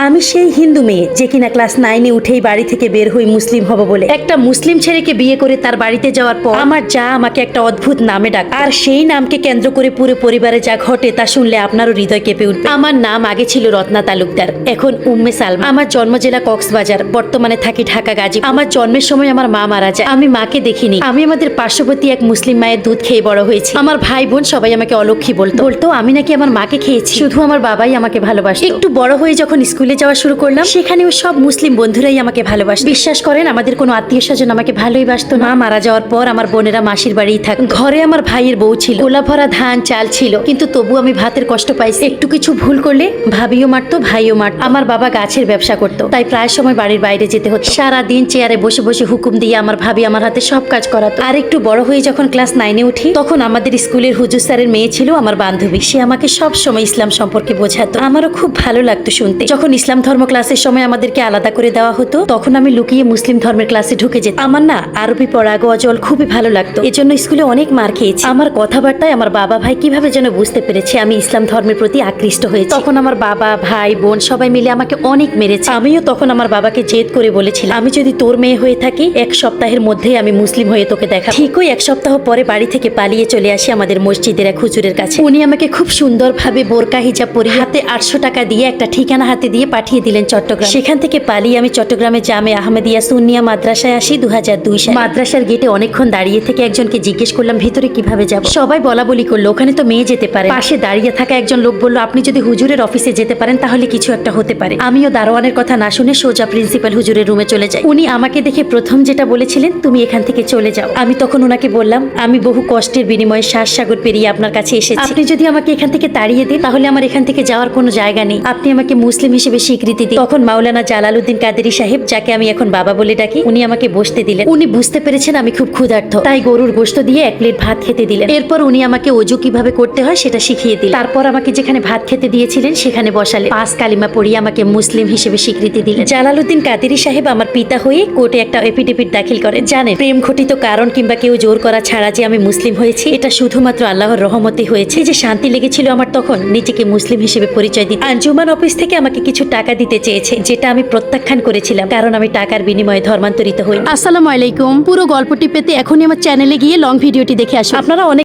আমি সেই হিন্দু মেয়ে যে কিনা ক্লাস 9-এ উঠেই বাড়ি থেকে বের হই মুসলিম হব বলে। একটা মুসলিম ছেলেকে বিয়ে করে তার বাড়িতে যাওয়ার পর আমার যা আমাকে একটা অদ্ভুত নামে ডাক, আর সেই নামকে কেন্দ্র করে পুরো পরিবারে যা ঘটে তা শুনলে আপনারও হৃদয় কেঁপে উঠবে। আমার নাম আগে ছিল রত্না তালুকদার, এখন উম্মে সালমা। আমার জন্ম জেলা কক্সবাজার, বর্তমানে থাকি ঢাকা গাজী। আমার জন্মের সময় আমার মা মারা যায়, আমি মাকে দেখিনি। আমি আমাদের পার্শ্ববর্তী এক মুসলিম মায়ের দুধ খেয়ে বড় হয়েছি। আমার ভাই বোন সবাই আমাকে অলক্ষী বলতো আমি নাকি আমার মাকে খেয়েছি, শুধু আমার বাবাই আমাকে ভালোবাসতো। একটু বড় হয়ে যখন স্কুলে যাওয়া শুরু করলাম, সেখানেও সব মুসলিম বন্ধুরাই আমাকে ভালোবাসতো। বিশ্বাস করেন, আমাদের কোনো আত্মীয় স্বজন আমাকে ভালোই বাসতো না। মা মারা যাওয়ার পর আমার বোনেরা মাসির বাড়িই থাক। ঘরে আমার ভাইয়ের বউ ছিল, গোলা ভরা ধান চাল ছিল, কিন্তু তবু আমি ভাতের কষ্ট পাইছি। একটু কিছু ভুল করলে ভাবিও মারতো, ভাইও মারতো। আমার বাবা গাছের ব্যবসা করতো, তাই প্রায় সময় বাড়ির বাইরে যেতে হতো। সারা দিন চেয়ারে বসে বসে হুকুম দিয়ে আমার ভাবি আমার হাতে সব কাজ করাতো। আর একটু বড় হয়ে যখন ক্লাস 9-এ উঠি, তখন আমাদের স্কুলের হুজুর স্যারের মেয়ে ছিল আমার বান্ধবী। সে আমাকে সব সময় ইসলাম সম্পর্কে বোঝাতো, আমারও খুব ভালো লাগতো শুনতে। যখন ইসলাম ধর্ম ক্লাসের সময় আমাদেরকে আলাদা করে দেওয়া হতো, তখন আমি লুকিয়ে মুসলিম ধর্মের ক্লাসে ঢুকে যেতাম। আমার না আরবি পড়া গজল খুবই ভালো লাগতো, এজন্য স্কুলে অনেক মার খেয়েছি। আমার কথাবার্তায় আমার বাবা ভাই কিভাবে যেন বুঝতে পেরেছে আমি ইসলাম ধর্মের প্রতি আকৃষ্ট হয়েছি। তখন আমার বাবা ভাই বোন সবাই মিলে আমাকে অনেক মেরেছে। আমিও তখন আমার বাবাকে জেদ করে বলেছিলাম, আমি যদি তোর মেয়ে হয়ে থাকি, 1 সপ্তাহের মধ্যেই আমি মুসলিম হয়ে তোকে দেখাবো। ঠিকই 1 সপ্তাহ পরে বাড়ি থেকে পালিয়ে চলে আসি আমাদের মসজিদের এক হুজুরের কাছে। উনি আমাকে খুব সুন্দরভাবে বোরকা হিজাব পরিয়ে হাতে 800 টাকা দিয়ে একটা ঠিকানা হাতে দিয়ে পাঠিয়ে দিলেন চট্টগ্রাম। সেখান থেকে পালিয়ে আমি চট্টগ্রামে জামে আহমেদিয়া সুন্নিয়া মাদ্রাসায় আসি 2002 সালে। মাদ্রাসার গেটে অনেকক্ষণ দাঁড়িয়ে থেকে একজনকে জিজ্ঞেস করলাম ভিতরে কিভাবে যাব। সবাই বলা বলি করলো ওখানে তো মেয়ে যেতে পারে। পাশে দাঁড়িয়ে থাকা একজন লোক বলল, আপনি যদি হুজুরের অফিসে যেতে পারেন তাহলে কিছু একটা হতে পারে। আমিও দারোয়ানের কথা না শুনে সোজা প্রিন্সিপাল হুজুরের রুমে চলে যাই। উনি আমাকে দেখে প্রথম যেটা বলেছিলেন, তুমি এখান থেকে চলে যাও। আমি তখন ওনাকে বললাম, আমি বহু কষ্টের বিনিময়ে সাগর পেরিয়ে আপনার কাছে এসেছি। আপনি যদি আমাকে এখান থেকে তাড়িয়ে দিন, তাহলে আমার এখান থেকে যাওয়ার কোনো জায়গা নেই। আপনি আমাকে মুসলিম হিসেবে স্বীকৃতি দিন। তখন মাওলানা জালালউদ্দিন কাদেরী সাহেব, যাকে আমি এখন বাবা বলে ডাকি, উনি আমাকে বসতে দিলেন। উনি বুঝতে পেরেছেন আমি খুব ক্ষুধার্ত, তাই গরুর গোশত দিয়ে 1 প্লেট ভাত খেতে দিলেন। এরপর উনি আমাকে ওযু কিভাবে করতে হয় সেটা শিখিয়ে দিলেন। তারপর আমাকে যেখানে ভাত খেতে দিয়েছিলেন সেখানে বসালেন। 5 কালিমা পড়িয়ে আমাকে মুসলিম হিসেবে স্বীকৃতি দিলেন। জালালউদ্দিন কাদেরী সাহেব আমার পিতা হয়ে কোর্টে একটা এফিডেভিট দাখিল করেন। জানেন, প্রেম ঘটিত কারণ কিংবা কেউ জোর করা ছাড়া যে আমি মুসলিম হয়েছি, এটা শুধুমাত্র আল্লাহর রহমতে হয়েছে। যে শান্তি লেগেছিল আমার তখন নিজেকে মুসলিম হিসেবে পরিচয় দিতে। আঞ্জুমান অফিস থেকে আমাকে কিছু টাকা দিতে চেয়েছে, যেটা আমি প্রত্যাখ্যান করেছিলাম, কারণ আমি টাকার বিনিময়ে ধর্মান্তরিত হই। আসসালামু আলাইকুম। পুরো গল্পটি পেতে এখনই আমার চ্যানেলে গিয়ে লং ভিডিওটি দেখে আসুন। আপনারা অনেক